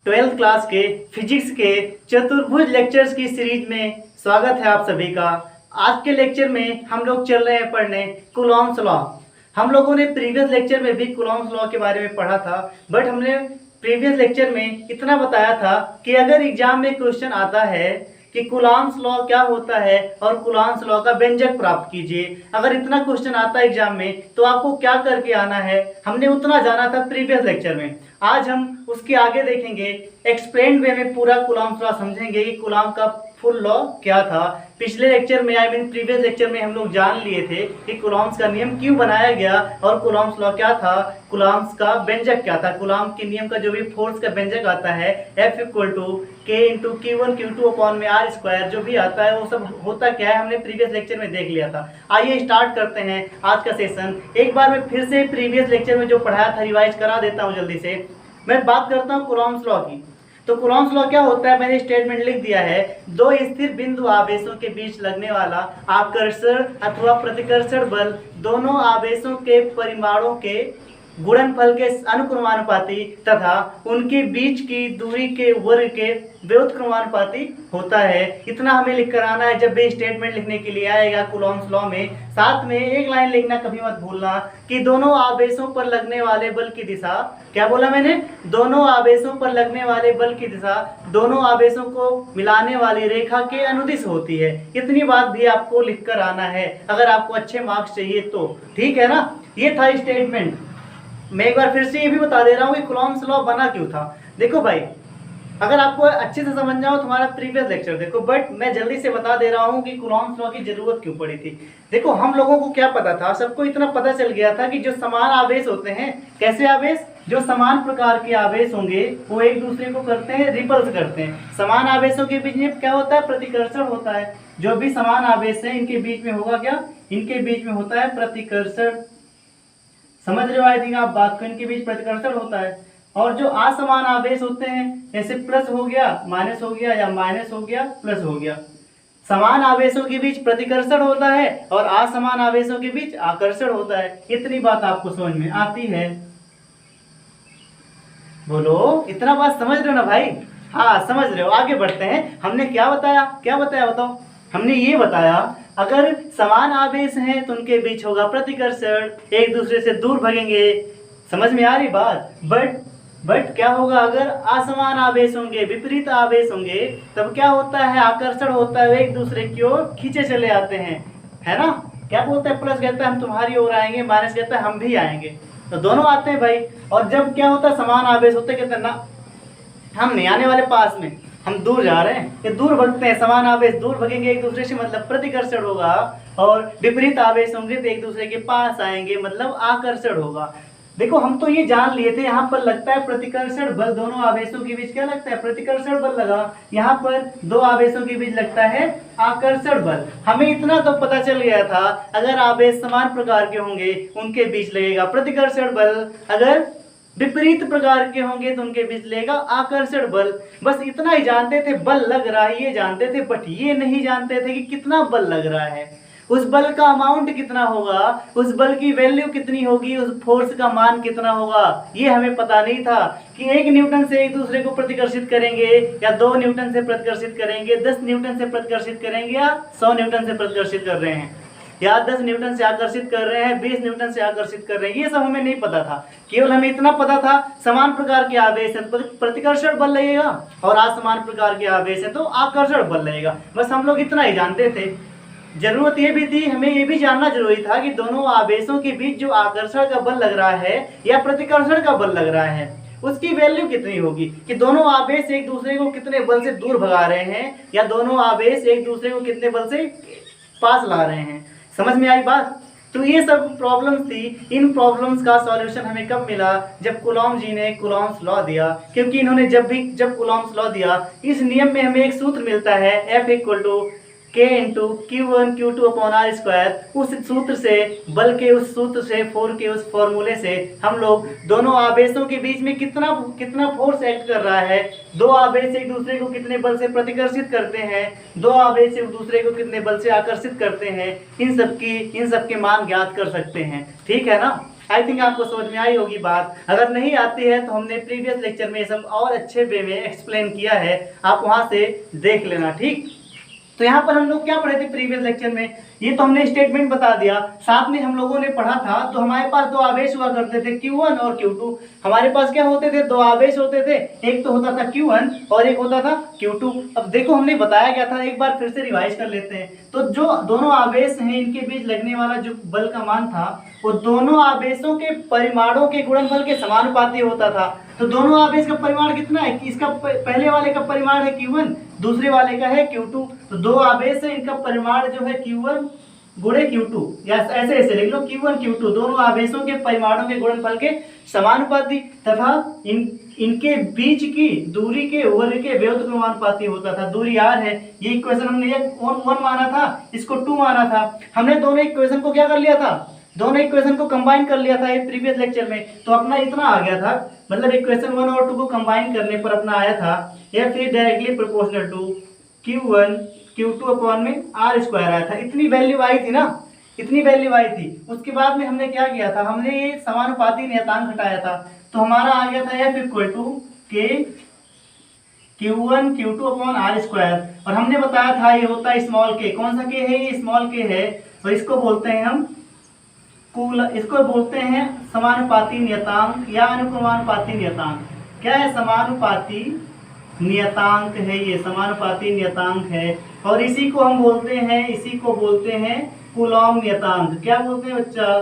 Twelfth class के physics के चतुर्भुज लेक्चर्स की सीरीज में स्वागत है आप सभी का। आज के लेक्चर में हम लोग चल रहे हैं पढ़ने कूलॉम्स लॉ। हम लोगों ने प्रीवियस लेक्चर में भी कूलॉम्स लॉ के बारे में पढ़ा था, बट हमने प्रीवियस लेक्चर में इतना बताया था कि अगर एग्जाम में क्वेश्चन आता है कि कूलॉम्स लॉ क्या होता है और कूलॉम्स लॉ का व्यंजक प्राप्त कीजिए, अगर इतना क्वेश्चन आता है एग्जाम में तो आपको क्या करके आना है, हमने उतना जाना था प्रीवियस लेक्चर में। आज हम उसके आगे देखेंगे, एक्सप्लेन वे में पूरा कूलॉम्स लॉ समझेंगे कि कूलॉम का फुल लॉ क्या था। पिछले लेक्चर में प्रीवियस लेक्चर में हम लोग जान लिए थे कि कूलॉम्स का नियम क्यों बनाया गया और कूलॉम्स लॉ क्या था, कूलॉम्स का व्यंजक क्या था। कूलॉम के नियम का जो भी फोर्स का व्यंजक आता है F = K × Q1 Q2/r², जो भी आता है वो सब होता क्या है, हमने प्रीवियस लेक्चर में देख लिया था। आइए स्टार्ट करते हैं आज का सेशन। एक बार मैं फिर से प्रीवियस लेक्चर में जो पढ़ाया था रिवाइज करा देता हूँ जल्दी से। मैं बात करता हूँ कूलॉम्स लॉ की। तो कूलॉम्स लॉ क्या होता है, मैंने स्टेटमेंट लिख दिया है। दो स्थिर बिंदु आवेशों के बीच लगने वाला आकर्षण अथवा प्रतिकर्षण बल दोनों आवेशों के परिमाणों के गुणनफल के अनुक्रमानुपाती तथा उनके बीच की दूरी के वर्ग के व्युत्क्रमानुपाती होता है। इतना हमें लिख कर आना है जब भी स्टेटमेंट लिखने के लिए आएगा कूलॉम्स लॉ में। साथ में एक लाइन लिखना कभी मत भूलना कि दोनों आवेशों पर लगने वाले बल की दिशा, क्या बोला मैंने, दोनों आवेशों पर लगने वाले बल की दिशा दोनों आवेशों को मिलाने वाली रेखा के अनुदिश होती है। इतनी बात भी आपको लिख कर आना है अगर आपको अच्छे मार्क्स चाहिए तो, ठीक है ना। ये था स्टेटमेंट। मैं एक बार फिर से ये भी बता दे रहा हूँ कि कूलॉम्स लॉ बना क्यों था। देखो भाई, अगर आपको अच्छे से समझ जाओ तुम्हारा प्रीवियस लेक्चर देखो, बट मैं जल्दी से बता दे रहा हूँ कि कूलॉम्स लॉ की जरूरत क्यों पड़ी थी। देखो, हम लोगों को क्या पता था, सबको इतना पता चल गया था कि जो समान आवेश होते हैं, कैसे आवेश, जो समान प्रकार के आवेश होंगे वो एक दूसरे को करते हैं, रिपल्स करते हैं। समान आवेशों के बीच में क्या होता है, प्रतिकर्षण होता है। जो भी समान आवेश है इनके बीच में होगा क्या, इनके बीच में होता है प्रतिकर्षण। समझ रहे हो आई थिंक आप बात को, इनके बीच प्रतिकर्षण होता है। और जो असमान आवेश होते हैं, जैसे प्लस हो गया माइनस हो गया या माइनस हो गया प्लस हो गया, समान आवेशों के बीच प्रतिकर्षण होता है और असमान आवेशों के बीच आकर्षण होता है। इतनी बात आपको समझ में आती है, बोलो, इतना बात समझ रहे हो ना भाई। हाँ समझ रहे हो, आगे बढ़ते हैं। हमने क्या बताया, क्या बताया बताओ, हमने ये बताया अगर समान आवेश हैं तो उनके बीच होगा प्रतिकर्षण, एक दूसरे से दूर भगेंगे। समझ में आ रही बात। बट क्या होगा, अगर असमान आवेश होंगे, विपरीत आवेश होंगे, तब क्या होता है, आकर्षण होता है, एक दूसरे की ओर खींचे चले आते हैं, है ना। क्या बोलते हैं, प्लस कहता है हम तुम्हारी ओर आएंगे, माइनस कहता है हम भी आएंगे, तो दोनों आते हैं भाई। और जब क्या होता है, समान आवेश होते कहते हैं ना हम नहीं आने वाले पास में, हम दूर जा रहे हैं, ये दूर भगते हैं। समान आवेश दूर भगेंगे एक दूसरे से, मतलब प्रतिकर्षण होगा, और विपरीत आवेश होंगे तो एक दूसरे के पास आएंगे, मतलब आकर्षण होगा। देखो, हम तो ये जान लिए थे यहाँ पर लगता है प्रतिकर्षण बल, दोनों आवेशों के बीच क्या लगता है, प्रतिकर्षण बल लगा। यहाँ पर दो आवेशों के बीच लगता है आकर्षण बल। हमें इतना तो पता चल गया था, अगर आवेश समान प्रकार के होंगे उनके बीच लगेगा प्रतिकर्षण बल, अगर विपरीत प्रकार के होंगे तो उनके बीच लगेगा आकर्षण बल। बस इतना ही जानते थे, बल लग रहा है ये जानते थे, बट ये नहीं जानते थे कि कितना बल लग रहा है, उस बल का अमाउंट कितना होगा, उस बल की वैल्यू कितनी होगी, उस फोर्स का मान कितना होगा, ये हमें पता नहीं था। कि 1 न्यूटन से एक दूसरे को प्रतिकर्षित करेंगे या 2 न्यूटन से प्रतिकर्षित करेंगे, 10 न्यूटन से प्रतिकर्षित करेंगे या 100 न्यूटन से प्रतिकर्षित कर रहे हैं, या 10 न्यूटन से आकर्षित कर रहे हैं, 20 न्यूटन से आकर्षित कर रहे हैं, ये सब हमें नहीं पता था। केवल हमें इतना पता था समान प्रकार के आवेश है तो प्रतिकर्षण बल लगेगा, और असमान प्रकार के आवेश है तो आकर्षण बल लगेगा। बस हम लोग इतना ही जानते थे। जरूरत ये भी थी, हमें ये भी जानना जरूरी था कि दोनों आवेशों के बीच जो आकर्षण का बल लग रहा है या प्रतिकर्षण का बल लग रहा है उसकी वैल्यू कितनी होगी, कि दोनों आवेश एक दूसरे को कितने बल से दूर भगा रहे हैं या दोनों आवेश एक दूसरे को कितने बल से पास ला रहे हैं। समझ में आई बात। तो ये सब प्रॉब्लम्स थी। इन प्रॉब्लम्स का सॉल्यूशन हमें कब मिला, जब कूलॉम जी ने कूलॉम्स लॉ दिया। क्योंकि इन्होंने जब कूलॉम्स लॉ दिया, इस नियम में हमें एक सूत्र मिलता है F = K × Q1 Q2/r²। उस सूत्र से, बल के उस सूत्र से, फोर के उस फॉर्मूले से हम लोग दोनों आवेशों के बीच में कितना फोर्स एक्ट कर रहा है, दो आवेश एक दूसरे को कितने बल से प्रतिकर्षित करते हैं, दो आवेश एक दूसरे को कितने बल से आकर्षित करते हैं, इन सब के मान ज्ञात कर सकते हैं, ठीक है ना। आई थिंक आपको समझ में आई होगी बात। अगर नहीं आती है तो हमने प्रीवियस लेक्चर में ये सब और अच्छे वे में एक्सप्लेन किया है, आप वहां से देख लेना, ठीक। तो यहाँ पर हम लोग क्या पढ़े थे प्रीवियस लेक्चर में, ये तो हमने स्टेटमेंट बता दिया, साथ में हम लोगों ने पढ़ा था तो हमारे पास दो आवेश हुआ करते थे Q1 और Q2। हमारे पास क्या होते थे, दो आवेश होते थे, एक तो होता था Q1 और एक होता था Q2। अब देखो हमने बताया गया था, एक बार फिर से रिवाइज कर लेते हैं। तो जो दोनों आवेश हैं इनके बीच लगने वाला जो बल का मान था वो दोनों आवेशों के परिमाणों के गुणनफल के समानुपाती होता था। तो दोनों आवेश का परिमाण कितना है, इसका पहले वाले का परिमाण है Q1, दूसरे वाले का है Q2। तो दो आवेश है, इनका परिमाण जो है Q1 गुणे Q2, या ऐसे ऐसे लिख लो Q1 Q2, दोनों आवेशों के परिमाणों के गुणनफल के समानुपाती तथा इनके बीच की दूरी के वर्ग के व्युत्क्रम के अनुपाती होता था। दूरी r है, ये इक्वेशन हमने 1 माना था, इसको 2 माना था। हमने दोनों इक्वेशन को क्या कर लिया था, दोनों इक्वेशन को कंबाइन कर लिया था ये प्रीवियस लेक्चर में, तो अपना इतना आ गया था, मतलब इक्वेशन 1 और 2 को कंबाइन करने पर अपना आया था या फिर directly proportional to Q1 Q2 upon में r स्क्वायर आया था। इतनी वैल्यू आई थी ना, इतनी वैल्यू आई थी। उसके बाद में हमने क्या किया था, हमने ये समानुपाती नियतांक हटाया था, तो हमारा आ गया था F इक्वल टू के Q1 Q2 upon r square. और हमने बताया था ये होता है स्मॉल के, कौन सा के है, ये स्मॉल के है, और इसको बोलते हैं हम इसको बोलते हैं समानुपाती नियतांक या अनुक्रमानुपाती नियतांक। क्या है, समानुपाती नियतांक है, ये समानुपाती नियतांक है। और इसी को हम बोलते हैं, इसी को बोलते हैं कूलॉम नियतांक। क्या बोलते हैं बच्चा,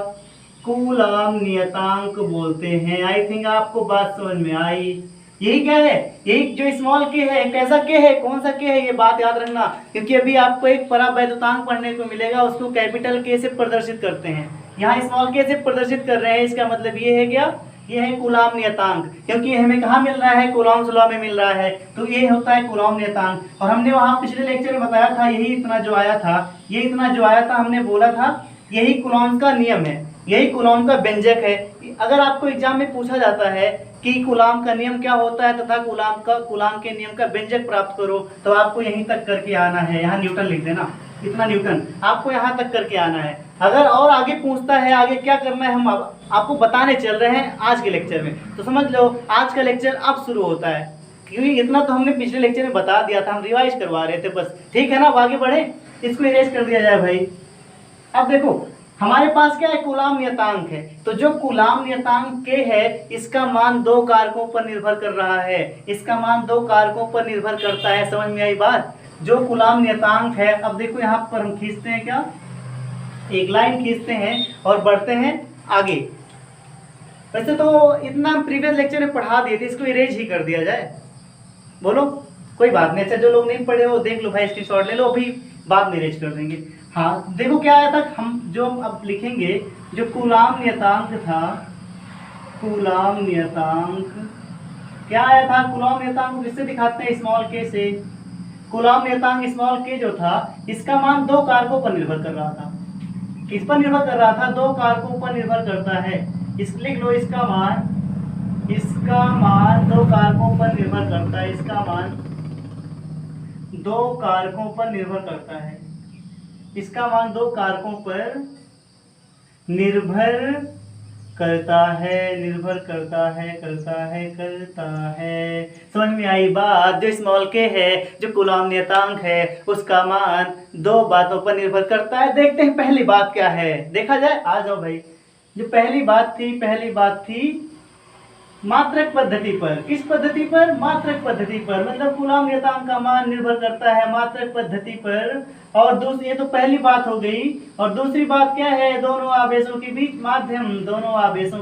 कूलॉम नियतांक बोलते हैं। आई थिंक आपको बात समझ में आई। यही क्या है, यही जो स्मॉल के है, कैसा के है, कौन सा के है, ये बात याद रखना, क्योंकि अभी आपको एक परावैद्युतांक पढ़ने को मिलेगा, उसको कैपिटल के से प्रदर्शित करते हैं, यहाँ स्मॉल के से प्रदर्शित कर रहे हैं। इसका मतलब ये है क्या, ये है कूलॉम नियतांक, क्योंकि हमें कहाँ मिल रहा है, कूलॉम्स लॉ में मिल रहा है, तो ये होता है कूलॉम नियतांक। और हमने वहाँ पिछले लेक्चर में बताया था, यही इतना जो आया था, ये इतना जो आया था, हमने बोला था यही कूलॉम का नियम है, यही कूलॉम का व्यंजक है। अगर आपको एग्जाम में पूछा जाता है कि कूलॉम का नियम क्या होता है तथा कूलॉम के नियम का व्यंजक प्राप्त करो, तो आपको यहीं तक करके आना है, यहाँ न्यूटन लिख देना, इतना न्यूटन आपको यहाँ तक करके आना है। अगर और आगे पूछता है आगे क्या करना है, हम आपको बताने चल रहे हैं आज के लेक्चर में, तो समझ लो आज का लेक्चर अब शुरू होता है, क्योंकि इतना तो हमने पिछले लेक्चर में बता दिया था, हम रिवाइज करवा रहे थे बस, ठीक है ना। अब आगे बढ़े, इसको इरेज कर दिया जाए भाई। अब देखो हमारे पास क्या है, कूलॉम नियतांक है, तो जो कूलॉम नियतांक के है इसका मान दो कारकों पर निर्भर कर रहा है, इसका मान दो कारकों पर निर्भर करता है। समझ में आई बात, जो कूलॉम नियतांक है। अब देखो यहाँ पर हम खींचते हैं क्या, एक लाइन खींचते हैं और बढ़ते हैं आगे। वैसे तो इतना प्रीवियस लेक्चर में पढ़ा दिए थे, इसको इरेज ही कर दिया जाए, बोलो कोई बात नहीं। अच्छा जो लोग नहीं पढ़े हो देख लो भाई, स्क्रीनशॉट ले लो, अभी बाद में इरेज कर देंगे। हाँ देखो क्या आया था, हम जो अब लिखेंगे, जो कूलॉम नियतांक था, कूलॉम नियतांक क्या आया था, कूलॉम नियतांक किससे दिखाते हैं, स्मॉल के से। कूलॉम नियतांक स्मॉल के जो था, इसका मान दो कारकों पर निर्भर कर रहा था। किस पर निर्भर कर रहा था, दो कारकों पर निर्भर करता है। इस लिख लो, इसका मान दो कारकों पर निर्भर करता है, इसका मान दो कारकों पर निर्भर करता है, इसका मान दो कारकों पर निर्भर करता है, निर्भर करता है। समझ में आई बात। जो स्मॉल के है, जो कूलॉम नियतांक है, उसका मान दो बातों पर निर्भर करता है। देखते हैं पहली बात क्या है, देखा जाए, आ जाओ भाई। जो पहली बात थी मात्रक पद्धति पर। किस पद्धति पर, मात्रक पद्धति पर, मतलब कूलॉम नियतांक का मान निर्भर करता है मात्रक पद्धति पर। और दूसरी, ये तो पहली बात हो गई, और दूसरी बात क्या है, दोनों आवेशों के बीच माध्यम, दोनों आवेशों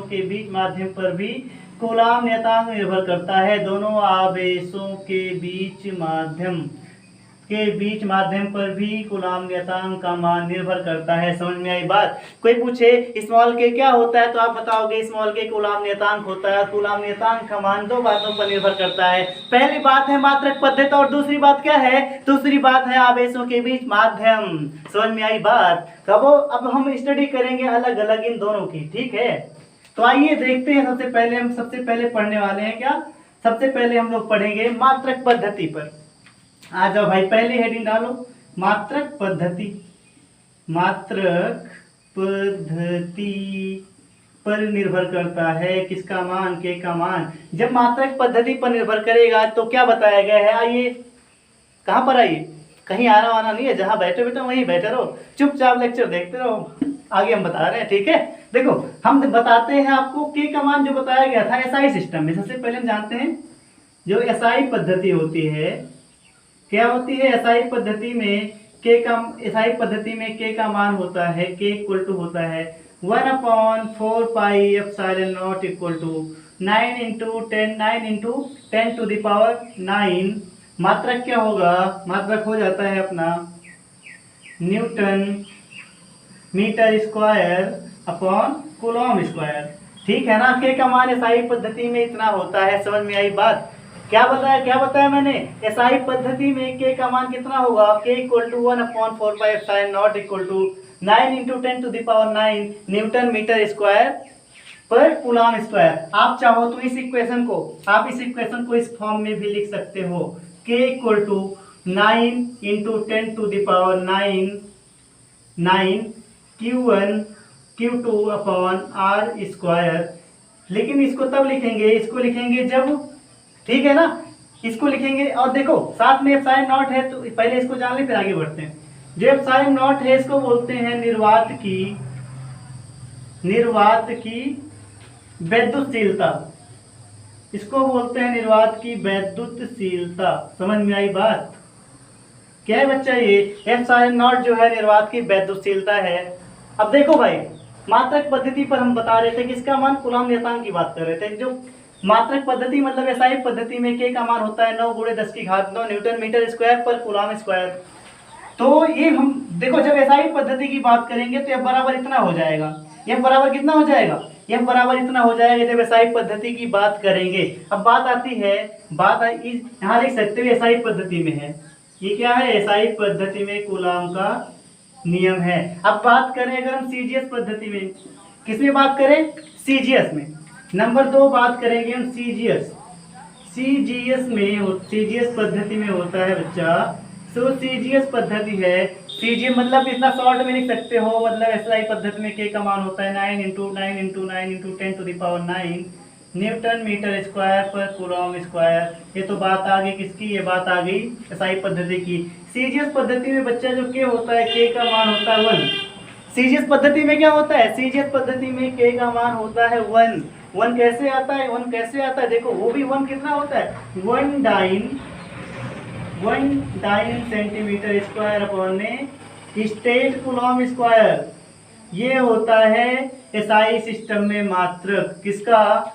के बीच माध्यम पर भी कूलॉम नियतांक निर्भर करता है। दोनों आवेशों के बीच माध्यम पर भी कूलॉम नियतांक का मान निर्भर करता है। समझ में आई बात। कोई पूछे स्मॉल के क्या होता है, तो आप बताओगे स्मॉल के कूलॉम नियतांक होता है। कूलॉम नियतांक का मान दो बातों पर निर्भर करता है। पहली बात है मात्रक पद्धति, और दूसरी बात क्या है, दूसरी बात है आवेशों के बीच माध्यम। समझ में आई बात। तो अब हम स्टडी करेंगे अलग अलग इन दोनों की, ठीक है। तो आइए देखते हैं, सबसे पहले पढ़ने वाले हैं क्या, सबसे पहले हम लोग पढ़ेंगे मात्रक पद्धति पर। आ जाओ भाई, पहली हेडिंग डालो, मात्रक पद्धति। मात्रक पद्धति पर निर्भर करता है। किसका मान? के का मान। जब मात्रक पद्धति पर निर्भर करेगा तो क्या बताया गया है? आइए, कहाँ पर आइए, कहीं आना वाना नहीं है, जहाँ बैठे बैठे वहीं बैठे रहो, चुपचाप लेक्चर देखते रहो। आगे हम बता रहे हैं, ठीक है। देखो हम बताते हैं आपको के का मान जो बताया गया था एसआई सिस्टम में। सबसे पहले हम जानते हैं जो एसआई पद्धति होती है, क्या होती है एसआई पद्धति में? एसआई पद्धति में के का मान होता है, के इक्वल टू होता है 1/4 pi epsilon not equal to 9 into 10 to the power 9। मात्रक क्या होगा? मात्रक हो जाता है अपना newton metre square upon coulomb square. ठीक है ना। के का मान एसआई पद्धति में इतना होता है। समझ में आई बात? क्या बताया मैंने? एसआई पद्धति में के का मान कितना होगा? K equal to 1/4 pi epsilon not equal to 9 into 10 to the power 9 newton metre square पर कूलॉम स्क्वायर। आप चाहो तो इस इक्वेशन को इस फॉर्म में भी लिख सकते हो, K equal to 9 into 10 to the power 9 Q1 Q2 upon are square. लेकिन इसको तब लिखेंगे जब, ठीक है ना, इसको लिखेंगे। और देखो साथ में एप्सिलॉन नॉट है तो पहले इसको जान ले फिर आगे बढ़ते हैं। जो एप्सिलॉन नॉट है इसको बोलते हैं निर्वात की वैद्युतशीलता। इसको बोलते हैं निर्वात की वैद्युतशीलता। समझ में आई बात? क्या है बच्चा? ये एप्सिलॉन नॉट जो है निर्वात की वैद्युतशीलता है। अब देखो भाई, मात्रक पद्धति पर हम बता रहे थे किसका मान? कूलॉम नियतांक की बात कर रहे थे। जो मात्रक पद्धति मतलब एसआई पद्धति में के का मान होता है 9 × 10⁹ न्यूटन मीटर स्क्वायर पर कूलॉम स्क्वायर। तो ये हम देखो जब एसआई पद्धति की बात करेंगे तो F बराबर इतना हो जाएगा। F बराबर कितना हो जाएगा? F बराबर इतना हो जाएगा जब एसआई पद्धति की बात करेंगे। अब बात आती है, यहाँ लिख सकते हो एसआई पद्धति में है। ये क्या है? एसआई पद्धति में कूलॉम का नियम है। अब बात करें अगर हम सीजीएस पद्धति में, किसमें बात करें? सीजीएस में। नंबर 2 बात करेंगे हम सीजीएस पद्धति में होता है बच्चा। तो सीजीएस पद्धति है, सीजीएस मतलब इतना शॉर्ट में लिख सकते हो, मतलब एसआई पद्धति में के का मान होता है 9 into 10 to the power 9 newton metre square पर कूलॉम स्क्वायर। ये तो बात आ गई किसकी? ये बात आ गई एसआई पद्धति की। सीजीएस पद्धति में बच्चा जो के होता है, के का मान होता है 1। सीजीएस पद्धति में क्या होता है? सीजीएस पद्धति में के का मान होता है 1। 1 कैसे आता है? देखो वो भी 1 कितना होता है? 1 dyne centimetre square upon state coulomb square. ये होता है एसआई सिस्टम में मात्रक। किसका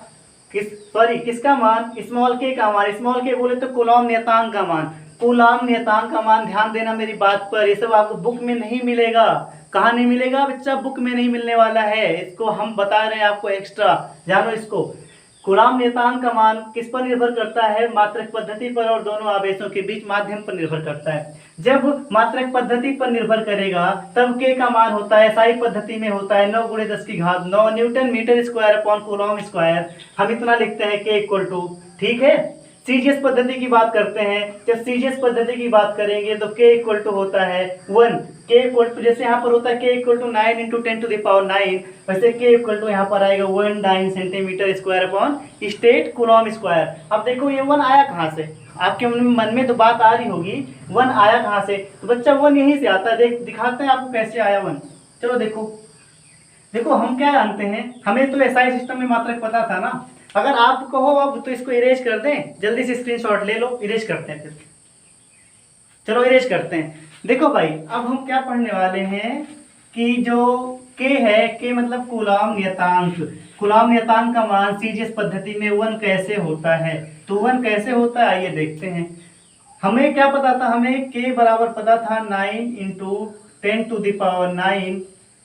मान? स्मॉल के का मान। स्मॉल के बोले तो कूलॉम नियतांक का मान। कूलॉम नियतांक का मान, ध्यान देना मेरी बात पर, ये सब आपको बुक में नहीं मिलेगा। कहाँ नहीं मिलेगा बच्चा? बुक में नहीं मिलने वाला है। इसको हम बता रहे हैं आपको एक्स्ट्रा, जानो इसको। कूलॉम नियतांक का मान किस पर निर्भर करता है? मात्रक पद्धति पर और दोनों आवेशों के बीच माध्यम पर निर्भर करता है। जब मात्रक पद्धति पर निर्भर करेगा तब के का मान होता है, एसआई पद्धति में होता है 9 × 10⁹ newton metre square upon coulomb square. हम इतना लिखते हैं के इक्वल टू, ठीक है। सीजीएस पद्धति की बात करते हैं। जब सीजीएस पद्धति की बात करेंगे तो के इक्वल टू होता है 1। के इक्वल टू जैसे यहाँ पर होता है के equal to 9 into 10 to the power 9, वैसे के इक्वल टू यहाँ पर आएगा 1 dyne centimetre square upon state coulomb square. अब देखो ये 1 आया कहाँ से? आपके मन में तो बात आ रही होगी 1 आया कहाँ से? तो बच्चा 1 यहीं से आता है। दिखाते हैं आपको कैसे आया 1। चलो देखो हम क्या जानते हैं, हमें तो एसआई सिस्टम में मात्रक पता था ना। अगर आप कहो अब तो इसको इरेज कर दें, जल्दी से स्क्रीनशॉट ले लो, इरेज करते हैं फिर। चलो इरेज करते हैं। देखो भाई अब हम क्या पढ़ने वाले हैं कि जो के है, के मतलब कूलॉम नियतांक। कूलॉम नियतांक का मान सीजीएस पद्धति में 1 कैसे होता है? तो 1 कैसे होता है आइए देखते हैं। हमें क्या पता था? हमें के बराबर पता था 9 into 10 to the power 9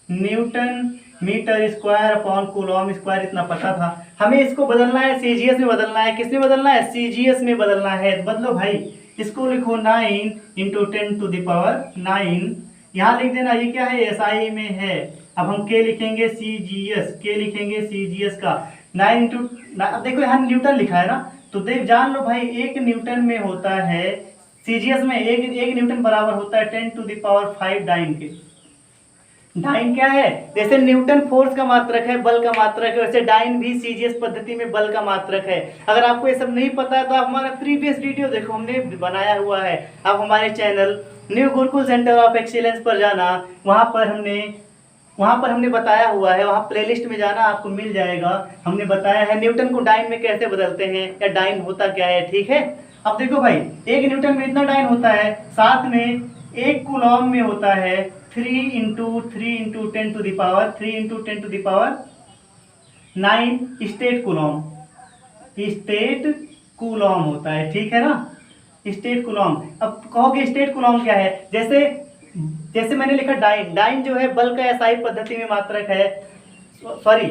newton metre square upon coulomb square, इतना पता था। हमें इसको बदलना है, सीजीएस में बदलना है। किस में बदलना है? सीजीएस में बदलना है। बदलो भाई, इसको लिखो 9 इंटू 10 टू द पावर 9। यहाँ लिख देना, ये क्या है? एसआई में है। अब हम के लिखेंगे सीजीएस, के लिखेंगे सीजीएस का 9 इंटू, अब देखो यहाँ न्यूटन लिखा है ना, तो देख जान लो भाई 1 न्यूटन में होता है, सीजीएस में एक न्यूटन बराबर होता है 10 टू द पावर 5 डाइन के। डाइन क्या है? जैसे न्यूटन फोर्स का मात्रक है, बल का मात्रक है, वैसे डाइन भी सीजीएस पद्धति में बल का मात्रक है। अगर आपको ये सब नहीं पता है तो आप हमारा प्रीवियस वीडियो देखो, हमने बनाया हुआ है। आप हमारे channel new Gurukul centre of excellence पर जाना, वहाँ पर हमने बताया हुआ है, वहाँ प्लेलिस्ट में जाना, आपको मिल जाएगा। हमने बताया है न्यूटन को डाइन में कैसे बदलते हैं या डाइन होता क्या है, ठीक है। अब देखो भाई, एक न्यूटन में इतना डाइन होता है, साथ में एक कूलॉम में होता है 3 × 10⁻⁹ स्टेट कूलॉम होता है, ठीक है ना। स्टेट कूलॉम, अब कहोगे स्टेट कूलॉम क्या है? जैसे जैसे मैंने लिखा डाइन, डाइन जो है बल का एसआई पद्धति में मात्रक है, सॉरी,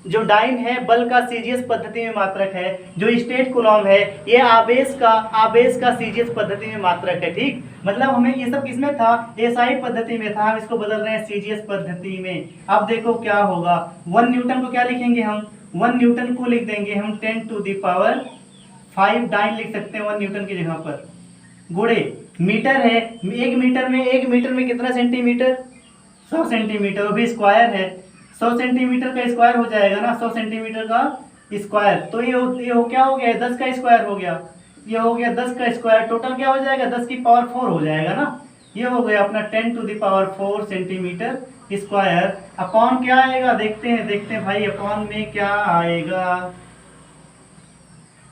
जो डाइन है बल का सीजीएस पद्धति में मात्रक है। जो स्टेट कूलॉम है ये आवेश का सीजीएस पद्धति में मात्रक है, ठीक। मतलब हमें ये सब किसमें था? एसआई पद्धति में था, हम इसको बदल रहे हैं सीजीएस पद्धति में। अब देखो क्या होगा, 1 न्यूटन को क्या लिखेंगे हम? 1 न्यूटन को लिख देंगे हम 10⁵ डाइन लिख सकते हैं 1 न्यूटन की जगह पर। गुणे मीटर है, 1 मीटर में कितना सेंटीमीटर? 100 सेंटीमीटर, वो भी स्क्वायर है। 100 सेंटीमीटर का स्क्वायर हो जाएगा ना, 100 सेंटीमीटर का स्क्वायर। तो ये क्या हो गया? 10 का स्क्वायर हो गया। ये हो गया 10 का स्क्वायर, टोटल क्या हो जाएगा? 10 की पावर 4 हो जाएगा ना। ये हो गया अपना 10⁴ सेंटीमीटर स्क्वायर। अपॉन क्या आएगा? देखते हैं भाई, अपॉन में क्या आएगा।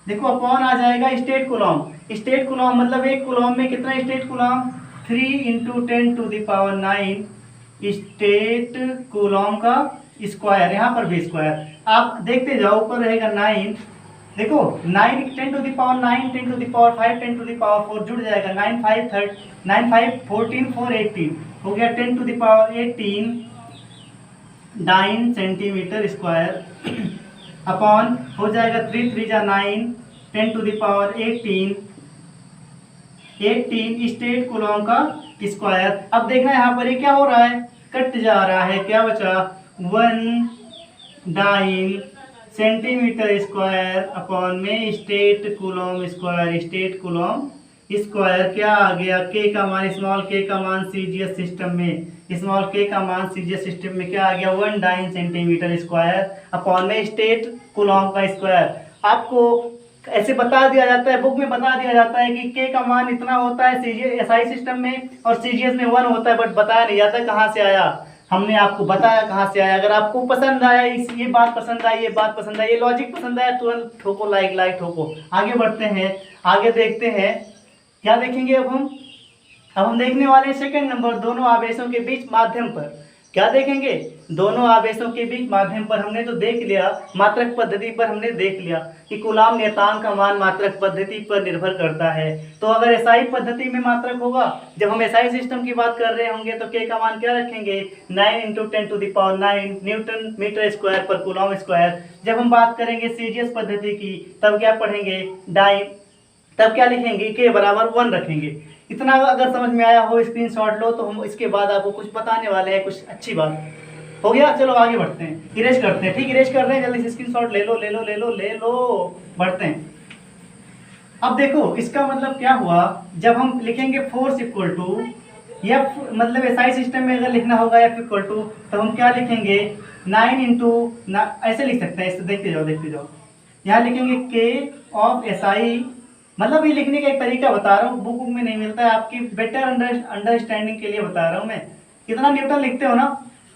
देखो अपॉन आ जाएगा स्टेट कूलॉम। स्टेट कूलॉम मतलब एक कूलॉम में कितना स्टेट कूलॉम? 3 × 10⁹ स्टेट कूलॉम का स्क्वायर, यहाँ पर भी स्क्वायर। आप देखते जाओ, ऊपर रहेगा 9। देखो 9 10⁹ 10⁵ 10⁵ जुड़ जाएगा। 9 5 14 4 18 हो गया 10⁻18 9 सेंटीमीटर स्क्वायर। अपॉन हो जाएगा 3 3 जा 9 10⁻18 स्टेट कूलॉम का स्क्वायर। अब देखना यहाँ पर ये क्या हो रहा है? कट जा रहा है, क्या बचा? 1 डाइन सेंटीमीटर स्क्वायर अपॉन में state coulomb square. State coulomb square क्या आ गया? के का मान, स्मॉल के का मान सीजीएस सिस्टम में, स्मॉल के का मान सीजीएस सिस्टम में क्या आ गया? 1 डाइन सेंटीमीटर स्क्वायर अपॉन में स्टेट कूलॉम का स्क्वायर। आपको ऐसे बता दिया जाता है, बुक में बता दिया जाता है कि के का मान इतना होता है सीजीएस एसआई सिस्टम में और सीजीएस में 1 होता है, बट बताया नहीं जाता कहाँ से आया। हमने आपको बताया कहाँ से आया। अगर आपको पसंद आया, ये बात पसंद आई, ये बात पसंद आई, ये लॉजिक पसंद आया, तुरंत ठोको लाइक ठोको। आगे बढ़ते हैं, आगे देखते हैं क्या देखेंगे। अब हम देखने वाले हैं सेकंड नंबर, दोनों आवेशों के बीच माध्यम पर। क्या देखेंगे? दोनों आवेशों के बीच माध्यम पर। हमने तो देख लिया, मात्रक पद्धति पर हमने देख लिया कि कूलॉम नियतांक का मान मात्रक पद्धति पर निर्भर करता है। तो अगर एसआई पद्धति में मात्रक होगा, जब हम एसआई सिस्टम की बात कर रहे होंगे तो के का मान क्या रखेंगे? 9 × 10⁹ न्यूटन मीटर स्क्वायर पर कूलॉम स्क्वायर। जब हम बात करेंगे सीजीएस पद्धति की, तब क्या पढ़ेंगे? डाइन, तब क्या लिखेंगे? के बराबर 1 रखेंगे। इतना अगर समझ में आया हो स्क्रीनशॉट लो, तो हम इसके बाद आपको कुछ बताने वाले हैं, कुछ अच्छी बात। हो गया? चलो आगे बढ़ते हैं, इरेज करते हैं, ठीक। इरेज कर रहे हैं, जल्दी से स्क्रीनशॉट ले लो। बढ़ते हैं। अब देखो इसका मतलब क्या हुआ, जब हम लिखेंगे फोर्स इक्वल टू एफ, मतलब एसआई सिस्टम में अगर लिखना होगा एफ इक्वल टू, तो हम क्या लिखेंगे? 9 ऐसे लिख सकते हैं, देखते जाओ। यहाँ लिखेंगे के ऑफ एसआई, मतलब ये लिखने का एक तरीका बता रहा हूँ, बुक में नहीं मिलता है, आपकी बेटर अंडरस्टैंडिंग के लिए बता रहा हूँ मैं। कितना न्यूटन लिखते हो ना,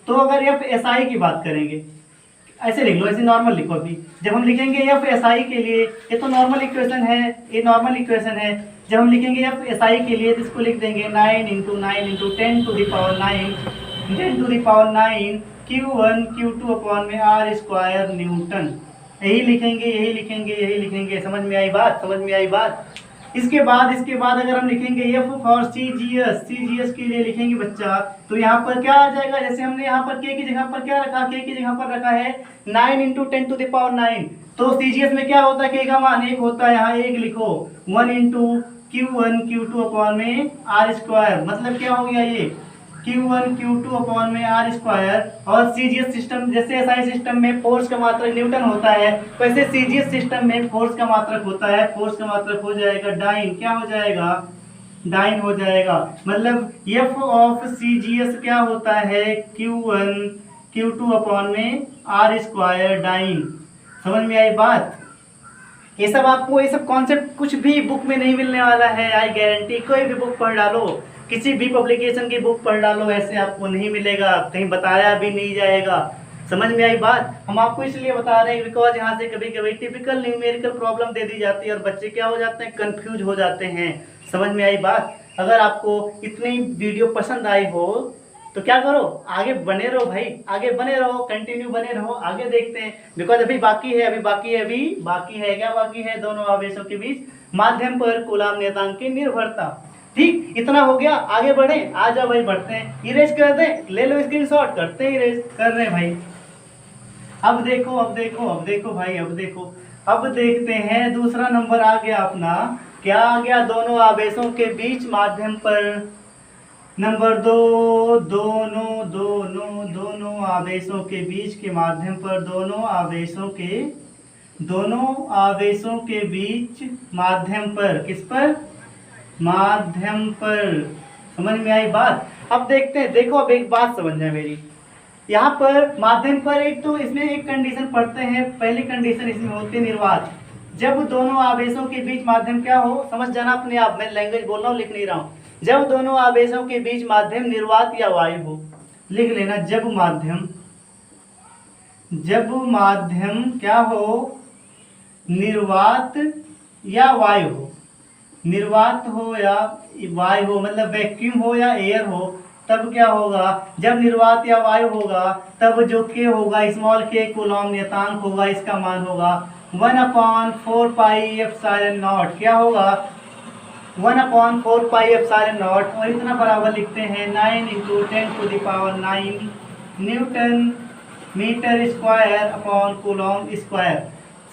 तो अगर एफ एसआई की बात करेंगे, ऐसे लिख लो, ऐसे नॉर्मल लिखो। अभी जब हम लिखेंगे एफ एसआई के लिए, ये तो नॉर्मल इक्वेशन है, ये नॉर्मल इक्वेशन है। जब हम लिखेंगे एफ एसआई के लिए तो इसको लिख देंगे 9 × 9 × 10⁹ Q1 Q2 अपॉन में R स्क्वायर न्यूटन। यही लिखेंगे। समझ में आई बात? इसके बाद अगर हम लिखेंगे एफ फॉर सीजीएस के लिए लिखेंगे बच्चा, तो यहाँ पर क्या आ जाएगा? जैसे हमने यहाँ पर के की जगह पर क्या रखा? के की जगह पर रखा है 9 × 10⁹ तो सीजीएस में क्या होता है? के का मान 1 होता है, यहाँ 1 लिखो। 1 × Q1 Q2 अपॉन में R स्क्वायर, मतलब क्या हो गया? ये Q1 Q2 अपॉन में R स्क्वायर। और सीजीएस सिस्टम, जैसे एसआई सिस्टम में फोर्स का मात्रक न्यूटन होता है, वैसे सीजीएस सिस्टम में फोर्स का मात्रक होता है। फोर्स का मात्रक हो जाएगा डाइन, क्या हो जाएगा? डाइन हो जाएगा। मतलब F of C G S क्या होता है, Q1 Q2 अपॉन में आर स्क्वायर डाइन। समझ में आई बात। ये सब आपको, ये सब कॉन्सेप्ट कुछ भी बुक में नहीं मिलने वाला है, आई गारंटी। कोई भी बुक पढ़ डालो, किसी भी पब्लिकेशन की बुक पढ़ डालो, ऐसे आपको नहीं मिलेगा, कहीं बताया भी नहीं जाएगा। समझ में आई बात। हम आपको इसलिए बता रहे हैं बिकॉज यहाँ से कभी कभी टिपिकल न्यूमेरिकल प्रॉब्लम दे दी जाती है और बच्चे क्या हो जाते हैं, कंफ्यूज हो जाते हैं। समझ में आई बात। अगर आपको इतनी वीडियो पसंद आई हो तो क्या करो, आगे बने रहो भाई, आगे बने रहो, कंटिन्यू बने रहो, आगे देखते हैं। बिकॉज अभी बाकी है, क्या बाकी है, दोनों आवेशों के बीच माध्यम पर कूलाम नियतांक की निर्भरता। ठीक, इतना हो गया, आगे बढ़े। आ जाओ भाई, बढ़ते हैं। इरेज कर दें, ले लो स्क्रीनशॉट, करते हैं इरेज, कर रहे हैं भाई। अब देखो भाई, अब देखते हैं दूसरा नंबर आ गया अपना। क्या आ गया, दोनों आवेशों के बीच माध्यम पर। नंबर 2, दोनों आवेशों के बीच के माध्यम पर, दोनों आवेशों के बीच माध्यम पर, किस पर, माध्यम पर। समझ में आई बात। अब देखते हैं, देखो अब एक बात समझना मेरी, यहाँ पर माध्यम पर एक तो इसमें एक कंडीशन पढ़ते हैं। पहली कंडीशन इसमें होती है निर्वात। जब दोनों आवेशों के बीच माध्यम क्या हो, समझ जाना अपने आप, मैं लैंग्वेज बोल रहा हूँ, लिख नहीं रहा हूँ। जब दोनों आवेशों के बीच माध्यम निर्वात या वायु हो, लिख लेना, जब माध्यम क्या हो, निर्वात या वायु हो, निर्वात हो या वायु हो, मतलब वैक्यूम हो या एयर हो, तब क्या होगा, जब निर्वात या वायु होगा तब जो के होगा, स्मॉल के कूलॉम नियतांक होगा, इसका मान होगा 1/4 पाई एप्सिलॉन नॉट। क्या होगा, 1/4 पाई एप्सिलॉन नॉट, और इतना बराबर लिखते हैं 9 × 10⁹ newton metre square upon coulomb square.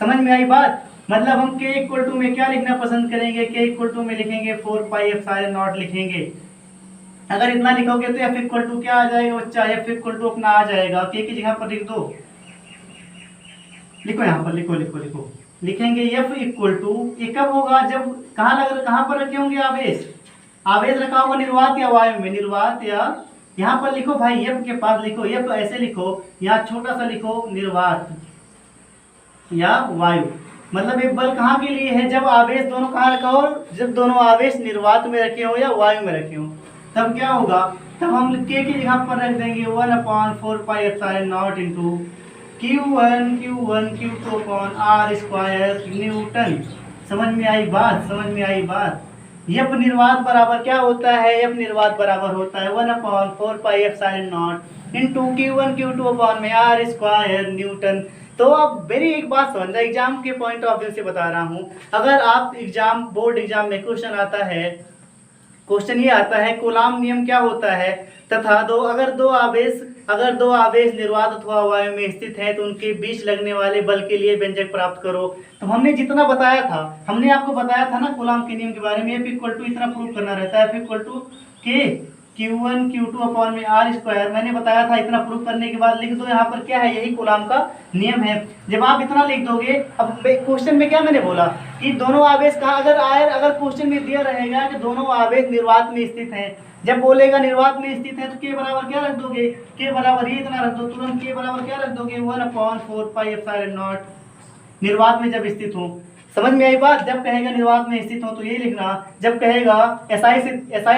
समझ में आई बात। मतलब हम के इक्वल टू में क्या लिखना पसंद करेंगे, के इक्वल टू में लिखेंगे 4 पाई एप्सिलॉन नॉट लिखेंगे। अगर इतना लिखोगे तो एफ इक्वल टू क्या आ जाएगा बच्चा, एफ इक्वल टू अपना आ जाएगा, के की जगह पर लिख दो, लिखो यहाँ पर, लिखो लिखेंगे एफ इक्वल टू, ये कब होगा, जब कहाँ पर रखे होंगे आवेश रखा होगा निर्वात या वायु में, निर्वात या, यहाँ पर लिखो भाई एफ के पास लिखो, एफ ऐसे लिखो, यहाँ छोटा सा लिखो निर्वात या वायु। मतलब एक बल कहाँ के लिए है, जब आवेश दोनों कहाँ रखा हो, जब दोनों आवेश निर्वात में रखे हो या वायु में रखे हो, तब क्या होगा, तब हम के की जगह पर रख देंगे 1/4 pi epsilon naught into Q1 Q2 upon are square newton. समझ में आई बात। एफ निर्वात बराबर क्या होता है, एफ निर्वात बराबर होता है 1/4 pi epsilon naught into Q1 Q2 upon में आर स्क्वायर न्यूटन। तो अब मेरी एक बात समझना, एग्जाम के पॉइंट ऑफ व्यू से बता रहा हूँ। अगर आप एग्जाम, बोर्ड एग्जाम में क्वेश्चन आता है, क्वेश्चन ये आता है कूलाम नियम क्या होता है, तथा अगर दो आवेश निर्वात अथवा वायु में स्थित हैं तो उनके बीच लगने वाले बल के लिए व्यंजक प्राप्त करो। तो हमने जितना बताया था, हमने आपको बताया था ना कूलाम के नियम के बारे में, एफ इक्वल टू इतना प्रूव करना रहता है, एफ इक्वल टू के Q1 Q2 अपॉन में आर स्क्वायर, मैंने बताया था। इतना प्रूव करने के बाद लिख दो यहाँ पर क्या है, यही कूलाम का नियम है। जब आप इतना लिख दोगे, अब क्वेश्चन में क्या मैंने बोला कि दोनों आवेश कहाँ, अगर क्वेश्चन में दिया रहेगा कि दोनों आवेश निर्वात में स्थित हैं, जब बोलेगा निर्वात में स्थित है तो के बराबर क्या रख दोगे, के बराबर ये इतना रख दो, तुरंत के बराबर क्या रख दोगे 1/4 पाई एप्सिलॉन नॉट निर्वात में जब स्थित हो। समझ में आई बात। जब कहेगा निर्वात में स्थित हो तो ये लिखना, जब कहेगा एसआई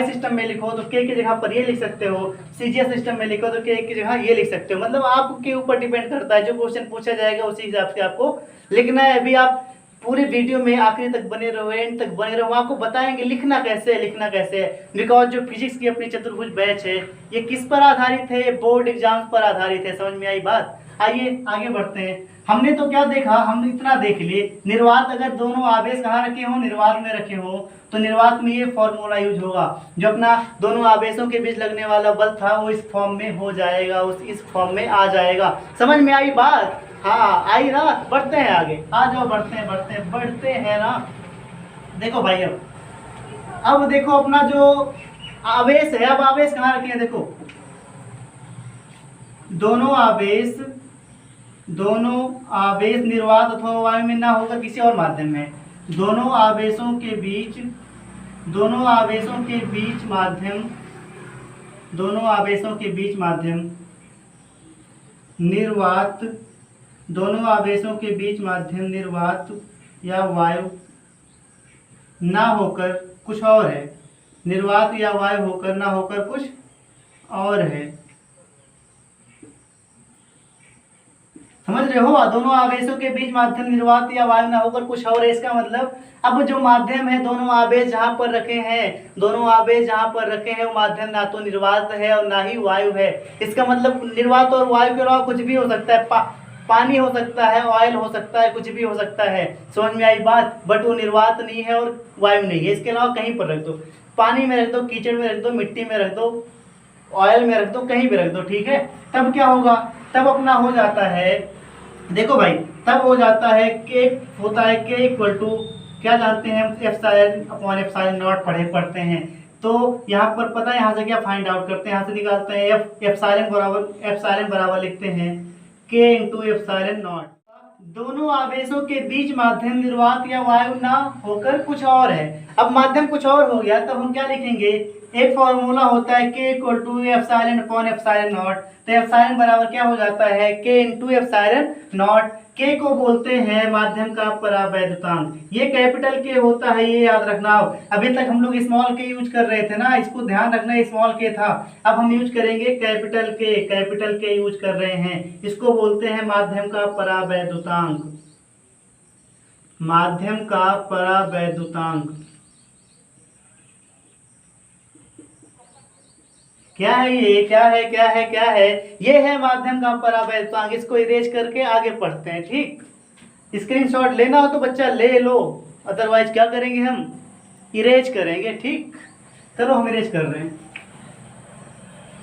सिस्टम में लिखो तो के की जगह पर ये लिख सकते हो, सीजीएस सिस्टम में लिखो तो के की जगह ये लिख सकते हो। मतलब आपके ऊपर डिपेंड करता है, जो क्वेश्चन पूछा जाएगा उसी हिसाब से आपको लिखना है। अभी आप पूरे वीडियो में आखिरी तक बने रहो, एंड तक बने रहो, आपको बताएंगे लिखना कैसे है। बिकॉज जो फिजिक्स की अपनी चतुर्भुज बैच है ये किस पर आधारित है, बोर्ड एग्जाम्स पर आधारित है। समझ में आई बात। आइए आगे बढ़ते हैं। हमने तो क्या देखा, हमने इतना देख लिए, निर्वात अगर दोनों आवेश कहाँ रखे हो, निर्वात में रखे हो, तो निर्वात में ये फॉर्मूला यूज होगा, जो अपना दोनों आवेशों के बीच लगने वाला बल था वो इस फॉर्म में हो जाएगा, इस फॉर्म में आ जाएगा। समझ में आई बात। हाँ आई ना, बढ़ते हैं आगे, आ जाओ, बढ़ते हैं ना। देखो भाई, अब देखो अपना जो आवेश है, अब आवेश कहाँ रखे हैं, देखो दोनों आवेश निर्वात अथवा वायु में ना होगा, किसी और माध्यम में, दोनों आवेशों के बीच दोनों आवेशों के बीच माध्यम, दोनों आवेशों के बीच माध्यम निर्वात, दोनों आवेशों के बीच माध्यम निर्वात या वायु ना होकर कुछ और है, निर्वात या वायु होकर ना होकर कुछ और है। समझ रहे हो? दोनों आवेशों के बीच माध्यम निर्वात या वायु ना होकर कुछ और है, इसका मतलब अब जो माध्यम है, दोनों आवेश जहां पर रखे हैं, दोनों आवेश जहां पर रखे हैं वो माध्यम ना तो निर्वात है और ना ही वायु है। इसका मतलब निर्वात और वायु के अलावा कुछ भी हो सकता है, पानी हो सकता है, ऑयल हो सकता है, कुछ भी हो सकता है। समझ में आई बात? बट वो निर्वात नहीं है और वायु नहीं है। इसके अलावा कहीं पर रख दो, पानी में रख दो, कीचड़ में रख दो, मिट्टी में रख दो, ऑयल में रख दो, कहीं भी रख दो, ठीक है। तब क्या होगा? तब अपना हो जाता है, देखो भाई, तब हो जाता है के होता है के इक्वल टू, क्या जानते हैं हम, एप्सिलॉन अपॉन एप्सिलॉन नॉट पढ़ते हैं। तो यहाँ पर पता है यहाँ से क्या फाइंड आउट करते हैं, यहाँ से निकालते हैं एप्सिलॉन बराबर लिखते हैं के इंटू एप्सिलॉन नॉट। दोनों आवेशों के बीच माध्यम निर्वात या वायु ना होकर कुछ और है। अब माध्यम कुछ और हो गया तब हम क्या लिखेंगे? एक फॉर्मूला होता है के equal to epsilon upon epsilon naught. तो एप्सिलॉन बराबर क्या हो जाता है? के इंटू एप्सिलॉन नॉट। के को बोलते हैं माध्यम का परावैद्युतांक, ये कैपिटल के होता है, ये याद रखना। अभी तक हम लोग स्मॉल के यूज कर रहे थे ना, इसको ध्यान रखना, स्मॉल के था। अब हम यूज करेंगे कैपिटल के यूज कर रहे हैं। इसको बोलते हैं माध्यम का परावैद्युतांक, माध्यम का परावैद्युतांक। क्या है ये? क्या है? क्या है? क्या है? ये है माध्यम का परावैद्युतांक। इसको इरेज करके आगे पढ़ते हैं, ठीक। स्क्रीनशॉट लेना हो तो बच्चा ले लो, अदरवाइज क्या करेंगे हम? इरेज करेंगे, ठीक। चलो हम इरेज कर रहे हैं,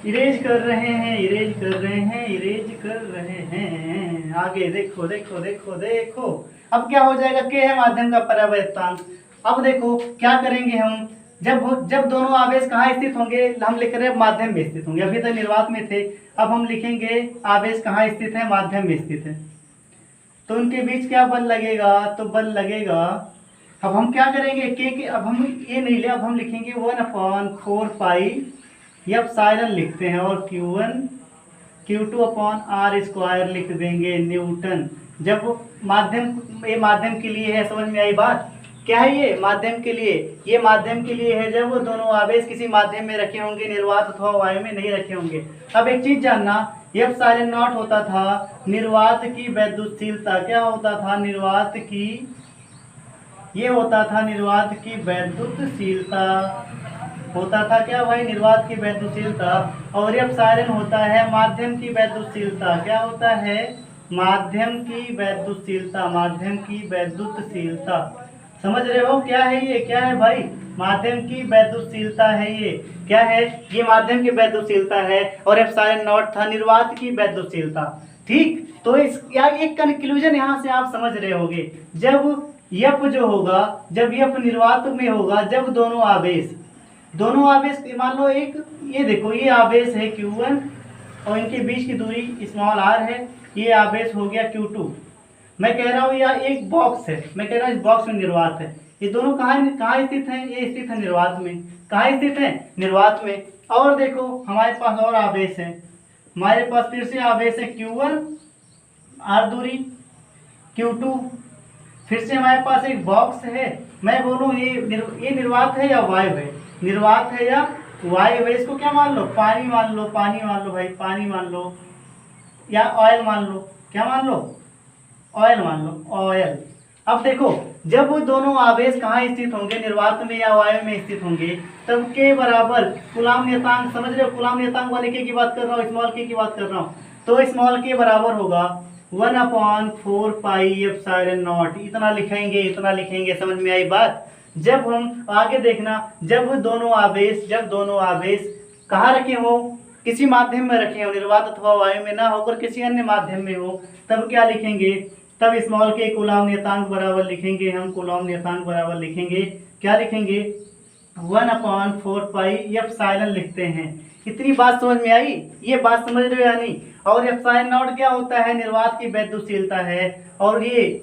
इरेज कर रहे हैं, इरेज कर रहे हैं, इरेज कर रहे हैं। आगे देखो देखो देखो देखो, अब क्या हो जाएगा? के है माध्यम का परावैद्युतांक। अब देखो क्या करेंगे हम, जब दोनों आवेश कहाँ स्थित होंगे, हम लिख रहे हैं माध्यम में स्थित होंगे। अभी तक निर्वात में थे, अब हम लिखेंगे आवेश कहाँ स्थित है? माध्यम में स्थित है। तो उनके बीच क्या बल लगेगा? तो बल लगेगा, अब हम क्या करेंगे? के अब हम ये नहीं ले, अब हम लिखेंगे 1/4 पाई एप्सिलॉन लिखते हैं, और Q1 Q2 upon are square लिख देंगे न्यूटन। जब माध्यम, ये माध्यम के लिए है, समझ में आई बात? क्या है ये? माध्यम के लिए। ये माध्यम के लिए है जब वो दोनों आवेश किसी माध्यम में रखे होंगे, निर्वात अथवा वायु में नहीं रखे होंगे। अब एक चीज जानना, एप्सिलॉन नॉट होता था निर्वात की वैद्युतशीलता। क्या होता था? निर्वात की, ये होता था निर्वात की वैद्युतशीलता, होता था क्या भाई? निर्वात की वैद्युतशीलता। और एप्सिलॉन होता है माध्यम की वैद्युतशीलता। क्या होता है? माध्यम की वैद्युतशीलता, माध्यम की वैद्युतशीलता। समझ रहे हो क्या है ये? क्या है भाई? माध्यम की वैद्युतशीलता है ये। क्या है? ये माध्यम की वैद्युतशीलता है, और एप्सिलॉन नॉट था निर्वात की वैद्युतशीलता, ठीक। तो इस या एक कंक्लूजन यहाँ से आप समझ रहे होगे, जब यफ जो होगा, जब यफ निर्वात में होगा, जब दोनों आवेश मान लो, एक ये देखो, ये आवेश है Q1 और इनके बीच की दूरी स्मॉल r है, ये आवेश हो गया Q2। मैं कह रहा हूँ यह एक बॉक्स है, मैं कह रहा हूँ इस बॉक्स में निर्वात है। ये दोनों कहाँ स्थित हैं? ये स्थित है निर्वात में। कहाँ स्थित है? निर्वात में। और देखो हमारे पास और आवेश है, हमारे पास फिर से आवेश है Q1 r दूरी, Q2, फिर से हमारे पास एक बॉक्स है। मैं बोलूँ ये निर्वात है या वायु है? निर्वात है या वायु है? इसको क्या मान लो? पानी मान लो, पानी मान लो भाई, पानी मान लो, या ऑयल मान लो। क्या मान लो? ऑयल मान लो, ऑयल। अब देखो, जब वो दोनों आवेश कहाँ स्थित होंगे? निर्वात में या वायु में स्थित होंगे, तब के बराबर कूलाम नियतांक, समझ रहे हो? कूलाम नियतांक वाले के की बात कर रहा हूँ, स्मॉल के की बात कर रहा हूँ। तो स्मॉल के बराबर होगा 1/4 पाई एप्सिलॉन नॉट। इतना लिखेंगे, इतना लिखेंगे। समझ में आई बात? जब हम आगे देखना, जब दोनों आवेश कहाँ रखे हो? किसी माध्यम में रखे हो, निर्वात अथवा वायु में ना होकर किसी अन्य माध्यम में हो, तब क्या लिखेंगे? तब स्मॉल के कूलाम नियतांक बराबर लिखेंगे हम, कूलाम नियतांक बराबर लिखेंगे, क्या लिखेंगे? 1/4 पाई एप्सिलॉन लिखते हैं। इतनी बात समझ में आई? ये बात समझ रहे हो या नहीं? और एप्सिलॉन नॉट क्या होता है? निर्वात की वैद्युशीलता है। और ये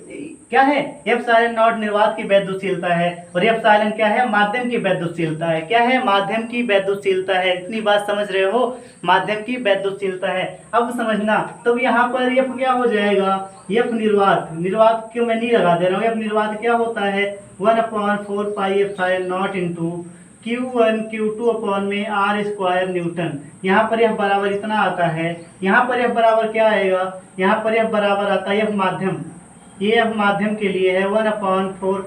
क्या है? एप्सिलॉन नॉट निर्वात की वैद्युशीलता है। और एप्सिलॉन क्या है? माध्यम की वैद्युशीलता है। क्या है? माध्यम की वैद्युशीलता है। इतनी बात समझ रहे हो? माध्यम की वैद्युशीलता है। अब समझना, तो यहाँ पर एफ क्या हो जाएगा? एफ निर्वात, निर्वात क्यों मैं नहीं लगा दे रहा हूँ, एफ निर्वात क्या होता है? 1/4 pi epsilon naught into Q1 Q2 upon में आर स्क्वायर न्यूटन। यहाँ पर यह बराबर इतना आता है। यहाँ पर यह बराबर क्या आएगा? यहाँ पर यह बराबर आता है यह माध्यम, ये अब माध्यम के लिए है 1/4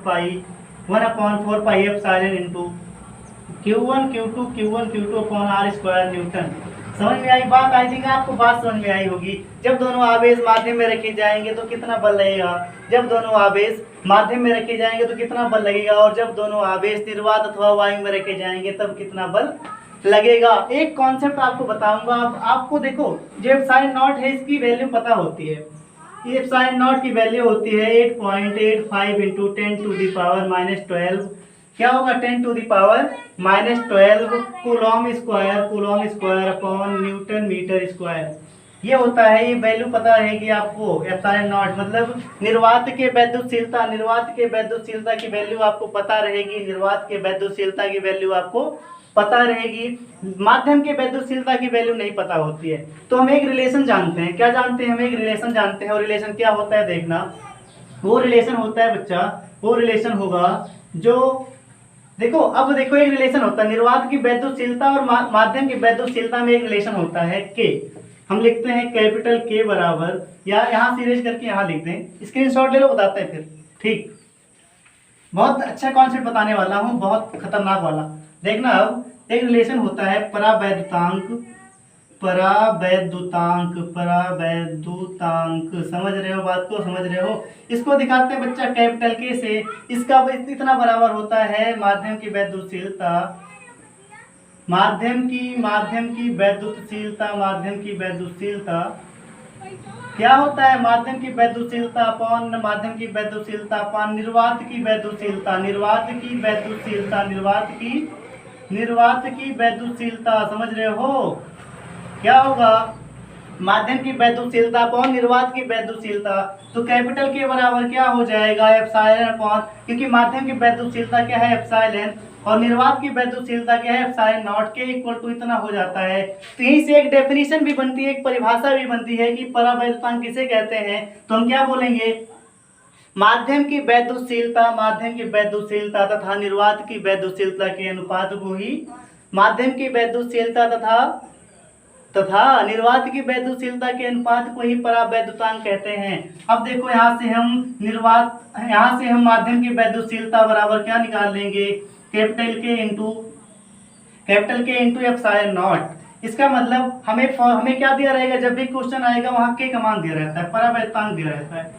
pi epsilon into Q1 Q2 upon are square newton. समझ में आई बात? आई थिंक आपको बात समझ में आई होगी। जब दोनों आवेश माध्यम में रखे जाएंगे तो कितना बल लगेगा? जब दोनों आवेश माध्यम में रखे जाएंगे तो कितना बल लगेगा? और जब दोनों आवेश निर्वात अथवा वायु में रखे जाएंगे तब कितना बल लगेगा? एक कॉन्सेप्ट आपको बताऊंगा। अब आपको देखो, जो एप्सिलॉन नॉट है इसकी वैल्यू पता होती है। ये एप्सिलॉन नॉट की वैल्यू होती है 8.85 इंटू 10⁻⁻12। क्या होगा? 10⁻⁻12 coulomb square upon newton metre square. ये होता है, ये वैल्यू पता रहेगी आपको। एप्सिलॉन नॉट मतलब निर्वात के वैद्युशीलता, निर्वात के वैद्युशीलता की वैल्यू आपको पता रहेगी। निर्वात के वैद्युशीलता की वैल्यू आपको पता रहेगी। माध्यम के वैद्युशीलता की वैल्यू नहीं पता होती है। तो हम एक रिलेशन जानते हैं। क्या जानते हैं? हम एक रिलेशन जानते हैं। और रिलेशन क्या होता है देखना, वो रिलेशन होता है बच्चा, वो रिलेशन होगा जो, देखो अब देखो, एक रिलेशन होता है निर्वात की वैद्युशीलता और माध्यम की वैद्युशीलता में एक रिलेशन होता है के। हम लिखते हैं कैपिटल के बराबर, या यहाँ सीरीज करके यहाँ लिख दें, स्क्रीनशॉट ले लो, बताते हैं फिर। ठीक, बहुत अच्छा कॉन्सेप्ट बताने वाला हूँ, बहुत खतरनाक वाला। देखना, अब एक रिलेशन होता है परावैद्युतांक, परावैद्युतांक, परावैद्युतांक। समझ रहे हो बात को? समझ रहे हो? इसको दिखाते हैं बच्चा कैपिटल के से। इसका इतना बराबर होता है माध्यम की वैद्युशीलता, माध्यम की वैद्युशीलता क्या होता है? माध्यम की वैद्युशीलता अपॉन माध्यम की वैद्युशीलता अपॉन निर्वात की वैद्युशीलता, निर्वात की वैद्युशीलता। समझ रहे हो? क्या होगा? माध्यम की वैद्युशीलता अपॉन निर्वात की वैद्युशीलता। तो कैपिटल के बराबर क्या हो जाएगा? एप्सिलॉन अपॉन, क्योंकि माध्यम की वैद्युशीलता क्या है? एप्सिलॉन, और निर्वात की वैद्युशीलता क्या है? Epsilon not. के इक्वल टू इतना हो जाता है। तो यहीं से एक डेफिनेशन भी बनती है, एक परिभाषा भी बनती है कि परावैद्युतांक किसे कहते हैं। तो हम क्या बोलेंगे? माध्यम की वैद्युशीलता तथा निर्वात की वैद्युशीलता के अनुपात को ही माध्यम की वैद्युशीलता तथा निर्वात की वैद्युशीलता के अनुपात को ही परावैद्युतांक कहते हैं। अब देखो, यहाँ से हम माध्यम की वैद्युशीलता बराबर क्या निकाल लेंगे? कैपिटल के इंटू एप्सिलॉन नॉट। इसका मतलब हमें क्या दिया रहेगा? जब भी क्वेश्चन आएगा वहाँ के का मान दिया रहता है, परावैद्युतांक दिया रहता है।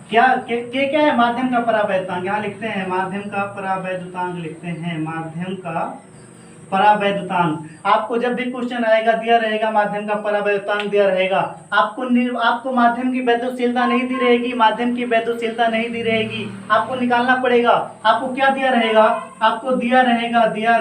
क्या के क्या है? माध्यम का परावैद्युतांक। यहाँ लिखते हैं माध्यम का परावैद्युतांक, लिखते हैं माध्यम का परावैद्युतांक। आपको जब भी क्वेश्चन आएगा दिया रहेगा माध्यम का परावैद्युतांक दिया रहेगा। आपको माध्यम की वैद्युशीलता नहीं दी रहेगी, माध्यम की वैद्युशीलता नहीं दी रहेगी, आपको निकालना पड़ेगा। आपको क्या दिया रहेगा? आपको दिया रहेगा क्या दिया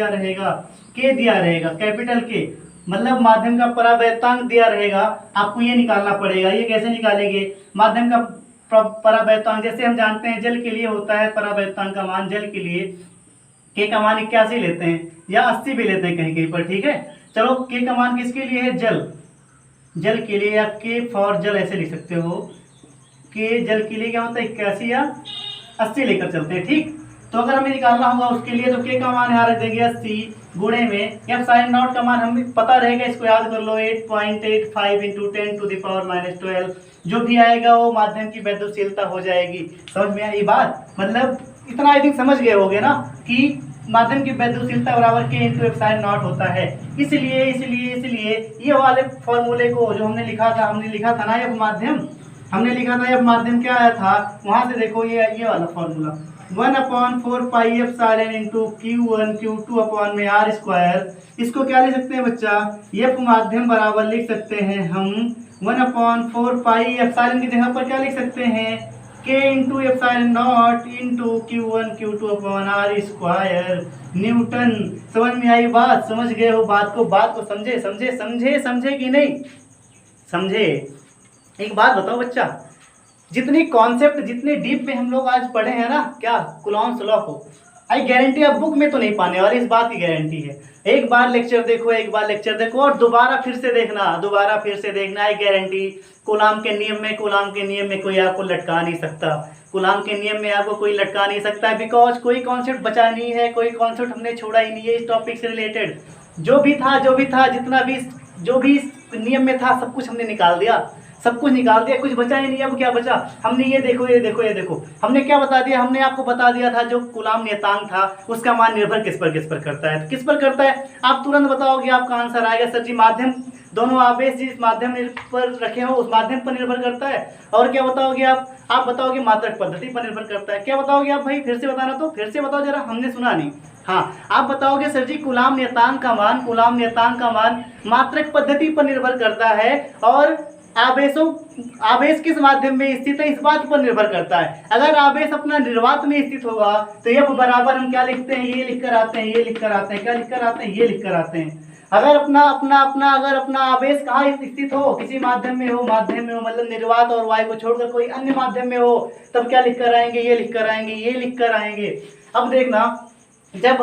रहेगा? के दिया रहेगा, कैपिटल के, मतलब माध्यम का परावैद्युतांक दिया रहेगा। आपको ये निकालना पड़ेगा। ये कैसे निकालेंगे? माध्यम का परावैद्युतांक जैसे हम जानते हैं जल के लिए होता है परावैद्युतांक का मान, जल के लिए के का मान 81 लेते हैं या 80 भी लेते हैं कहीं कहीं पर। ठीक है, चलो के का मान किसके लिए है? जल के लिए, या के फॉर जल ऐसे लिख सकते हो। के जल के लिए क्या होता है? 81 या 80 लेकर चलते हैं। ठीक, तो अगर हमें निकालना होगा उसके लिए तो के का मान यहाँ रख देंगे 80 गुणे में एप्सिलॉन नॉट का मान हमें पता रहेगा, इसको याद कर लो 8.85 इंटू 10⁻⁻12। जो भी आएगा वो माध्यम की वैद्युशीलता हो जाएगी। समझ में आई बात? मतलब इतना आई थिंक समझ गए होगे ना कि माध्यम की वैद्युशीलता बराबर के इंटू एप्सिलॉन नॉट होता है। इसलिए ये वाले फॉर्मूले को जो हमने लिखा था ना, ये माध्यम हमने लिखा था, ये माध्यम क्या आया था वहां से देखो, ये वाला formula 1/4 pi epsilon into Q1 Q2 upon में आर स्क्वायर। इसको क्या लिख सकते हैं बच्चा? एफ माध्यम बराबर लिख सकते हैं हम 1/4 पाई एप्सिलॉन की जगह पर क्या लिख सकते हैं? के into epsilon naught into Q1 Q2 upon R square newton. समझ में आई बात? समझ गए हो बात को समझे समझे समझे समझे कि नहीं समझे? एक बात बताओ बच्चा, जितनी कॉन्सेप्ट जितने डीप में हम लोग आज पढ़े हैं ना क्या कूलॉम्स लॉ को, आई गारंटी आप बुक में तो नहीं पाने वाले, इस बात की गारंटी है। एक बार लेक्चर देखो, एक बार लेक्चर देखो और दोबारा फिर से देखना, आई गारंटी कूलॉम के नियम में कोई आपको लटका नहीं सकता। कूलॉम के नियम में आपको कोई लटका नहीं सकता, बिकॉज कोई कॉन्सेप्ट बचा नहीं है, कोई कॉन्सेप्ट हमने छोड़ा ही नहीं है इस टॉपिक से रिलेटेड। जो भी था जितना भी जो भी नियम में था सब कुछ हमने निकाल दिया, कुछ बचा ही नहीं। अब क्या बचा? हमने ये देखो हमने क्या बता दिया, हमने आपको बता दिया था जो कूलॉम नियतांक था उसका मान निर्भर किस पर करता है। तो किस पर करता है आप तुरंत बताओगे, आपका आंसर आएगा सर जी माध्यम, दोनों आवेश जिस माध्यम पर रखे हो उस माध्यम पर निर्भर करता है। और क्या बताओगे आप बताओगे मात्रक पद्धति पर निर्भर करता है। क्या बताओगे आप भाई? फिर से बताना, तो फिर से बताओ जरा, हमने सुना नहीं। हाँ, आप बताओगे सर जी कूलॉम नियतांक का मान मात्रक पद्धति पर निर्भर करता है और आवेश किस माध्यम में स्थित है इस बात पर निर्भर करता है। अगर आवेश अपना निर्वात में स्थित होगा तो F बराबर हम क्या लिखते हैं, ये लिख कर आते हैं। अगर अपना आवेश कहाँ स्थित हो, किसी माध्यम में हो मतलब निर्वात और वायु को छोड़कर कोई अन्य माध्यम में हो, तब क्या लिख कर आएंगे, ये लिख कर आएंगे। अब देखना, जब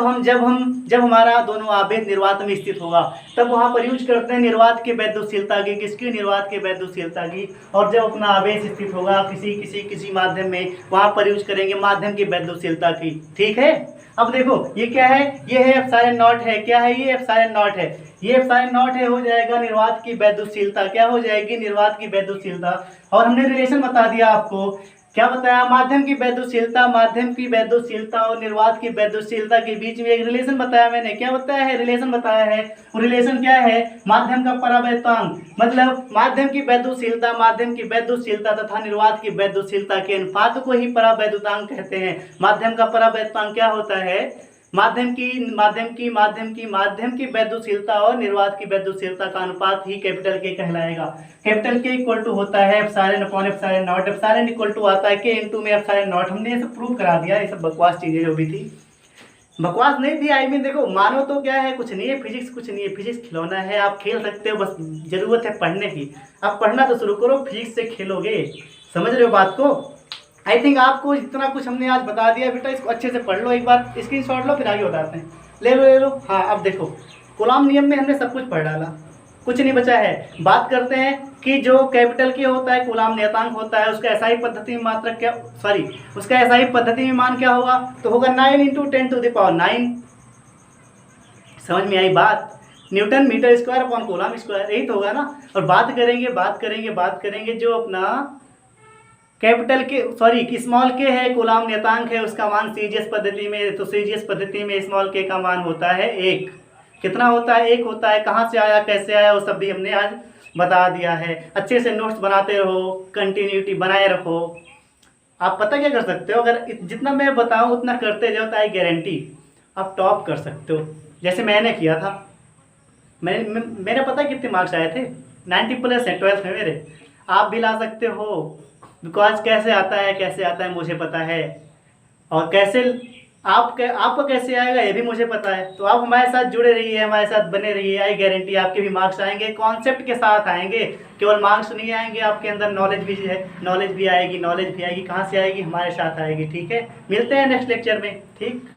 हमारा दोनों आवेश निर्वात में स्थित होगा तब वहां पर यूज करते हैं निर्वात के वैद्युतशीलता की, किसकी? निर्वात के वैद्युतशीलता की। और जब अपना आवेश स्थित होगा किसी माध्यम में, वहां पर यूज करेंगे माध्यम की वैद्युतशीलता की। ठीक है, अब देखो ये क्या है, ये है एप्सिलॉन नॉट है। क्या है ये? एप्सिलॉन नॉट है। ये एप्सिलॉन नॉट है, हो जाएगा निर्वात की वैद्युतशीलता। क्या हो जाएगी? निर्वात की वैद्युतशीलता। और हमने रिलेशन बता दिया आपको, क्या बताया? माध्यम की वैद्युतशीलता और निर्वात की वैद्युतशीलता के बीच में एक रिलेशन बताया मैंने। क्या बताया है? रिलेशन बताया है। वो रिलेशन क्या है? माध्यम का परावैद्युतांक, मतलब माध्यम की वैद्युतशीलता तथा निर्वात की वैद्युतशीलता के अनुपात को ही परावैद्युतांक कहते हैं। माध्यम का परावैद्युतांक क्या होता है? माध्यम की वैद्युतशीलता और निर्वात की वैद्युतशीलता का अनुपात ही कैपिटल के कहलाएगा। कैपिटल के इक्वल टू होता है epsilon upon epsilon naught. Epsilon equal to आता है के इनटू में एप्सिलॉन नॉट। हमने ये सब प्रूव करा दिया, ये सब बकवास चीजें जो भी थी, बकवास नहीं थी। आई मीन देखो, मानो तो क्या है, कुछ नहीं है, फिजिक्स कुछ नहीं है, फिजिक्स खिलौना है, आप खेल सकते हो, बस जरूरत है पढ़ने की। आप पढ़ना तो शुरू करो, फिजिक्स से खेलोगे। समझ रहे हो बात को? आई थिंक आपको जितना कुछ हमने आज बता दिया बेटा, इसको अच्छे से पढ़ लो, एक बार स्क्रीनशॉट लो, फिर आगे बताते हैं। ले लो। हाँ, अब देखो कूलॉम नियम में हमने सब कुछ पढ़ डाला, कुछ नहीं बचा है। बात करते हैं कि जो कैपिटल के होता है कूलॉम नियतांक होता है, उसका एसआई पद्धति में मात्रक क्या, उसका एसआई पद्धति में मान क्या होगा? तो होगा 9 × 10⁹। समझ में आई बात? Newton metre square upon coulomb square, यही तो होगा ना। और बात करेंगे जो अपना कैपिटल के स्मॉल के है, कूलॉम नियतांक है, उसका मान सीजीएस पद्धति में, तो सीजीएस पद्धति में स्मॉल के का मान होता है 1। कितना होता है? 1 होता है। कहाँ से आया, कैसे आया, वो सब भी हमने आज बता दिया है। अच्छे से नोट्स बनाते रहो, कंटिन्यूटी बनाए रखो। आप पता क्या कर सकते हो, अगर जितना मैं बताऊँ उतना करते जाओ तो आई गारंटी आप टॉप कर सकते हो, जैसे मैंने किया था। मेरे पता कितने मार्क्स आए थे? 90+ है 12th में मेरे। आप भी ला सकते हो, बिकॉज कैसे आता है मुझे पता है, और कैसे आपको कैसे आएगा ये भी मुझे पता है। तो आप हमारे साथ जुड़े रहिए, हमारे साथ बने रहिए, आई गारंटी आपके भी मार्क्स आएंगे, कॉन्सेप्ट के साथ आएंगे। केवल मार्क्स नहीं आएंगे, आपके अंदर नॉलेज भी आएगी। कहाँ से आएगी? हमारे साथ आएगी। ठीक है, मिलते हैं नेक्स्ट लेक्चर में। ठीक।